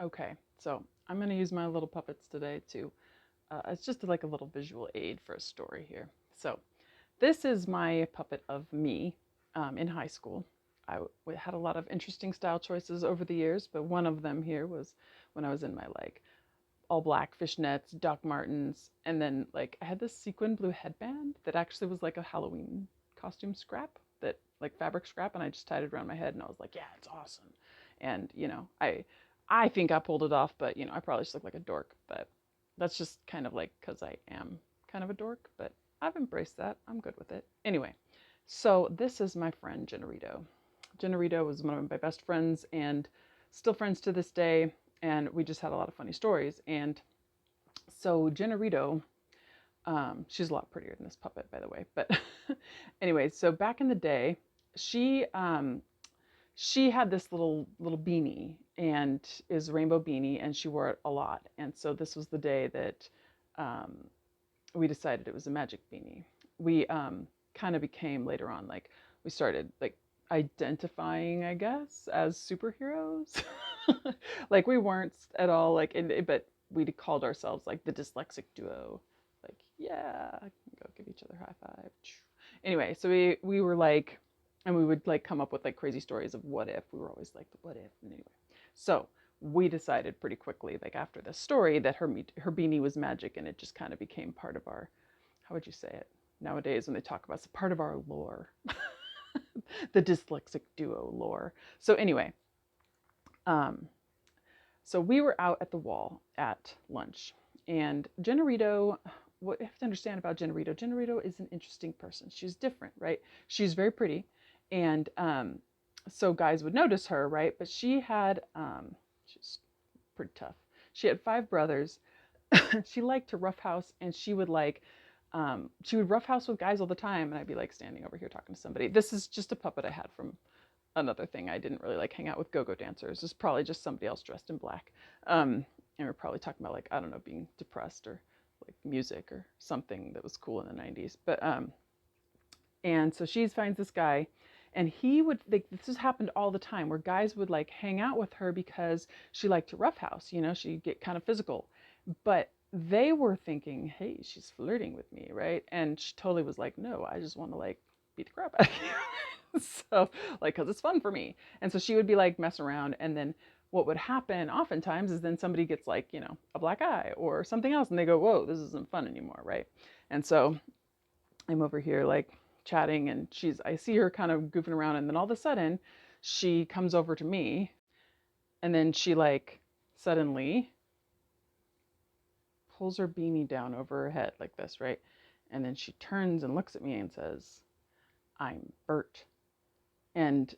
Okay, so I'm going to use my little puppets today to, it's just like a little visual aid for a story here. So this is my puppet of me in high school. Had a lot of interesting style choices over the years, but one of them here was when I was in my like all black fishnets, Doc Martens, and then like I had this sequin blue headband that actually was like a Halloween costume scrap, that like fabric scrap, and I just tied it around my head and I was like, yeah, it's awesome. And I think I pulled it off, but I probably just look like a dork, but that's just kind of like because I am kind of a dork, but I've embraced that. I'm good with it. Anyway, so this is my friend Jenerito. Jenerito was one of my best friends and still friends to this day, and we just had a lot of funny stories. And so Jenerito, she's a lot prettier than this puppet, by the way. But anyway, so back in the day, she she had this little beanie, and is a rainbow beanie, and she wore it a lot. And so this was the day that um, we decided it was a magic beanie. We kind of became later on like we started like identifying, I guess, as superheroes. Like we weren't at all like, but we called ourselves like the dyslexic duo. Like, yeah, go give each other a high five. Anyway, so we were like, and we would like come up with like crazy stories of what if. We were always like the what if. And anyway, so we decided pretty quickly, like after this story, that her beanie was magic, and it just kind of became part of our, how would you say it nowadays when they talk about it's part of our lore, the dyslexic duo lore. So anyway, um, so we were out at the wall at lunch, and Jenerito. What you have to understand about Jenerito, Jenerito is an interesting person. She's different, right? She's very pretty, and so guys would notice her, right? But she had, she's pretty tough. She had 5 brothers. She liked to roughhouse, and she would roughhouse with guys all the time. And I'd be like standing over here talking to somebody. This is just a puppet I had from another thing. I didn't really like hang out with go-go dancers. It's probably just somebody else dressed in black. And we're probably talking about like, I don't know, being depressed or like music or something that was cool in the 90s. But and so she finds this guy, and he would like, this has happened all the time where guys would like hang out with her because she liked to roughhouse, she'd get kind of physical. But they were thinking, hey, she's flirting with me, right? And she totally was like, no, I just want to like beat the crap out of you. So like, because it's fun for me. And so she would be like mess around, and then what would happen oftentimes is then somebody gets like, a black eye or something else, and they go, whoa, this isn't fun anymore, right? And so I'm over here like chatting, and I see her kind of goofing around, and then all of a sudden she comes over to me, and then she like suddenly pulls her beanie down over her head like this, right? And then she turns and looks at me and says, I'm Bert. And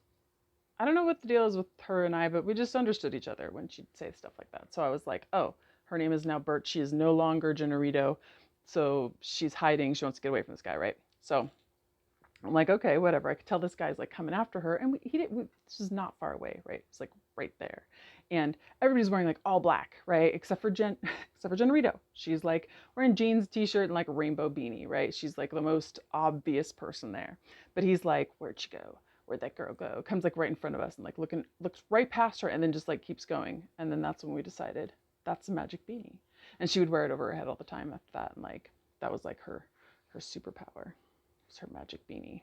I don't know what the deal is with her and I, but we just understood each other when she'd say stuff like that. So I was like, oh, her name is now Bert. She is no longer Jenerito. So she's hiding. She wants to get away from this guy, right? So I'm like, okay, whatever. I could tell this guy's like coming after her, and this is not far away, right? It's like right there, and everybody's wearing like all black, right? Except for Jenerito. She's like wearing jeans, t-shirt, and like a rainbow beanie, right? She's like the most obvious person there. But he's like, where'd she go? Where'd that girl go? Comes like right in front of us and like looks right past her, and then just like keeps going. And then that's when we decided that's a magic beanie, and she would wear it over her head all the time after that, and like that was like her superpower. It's her magic beanie.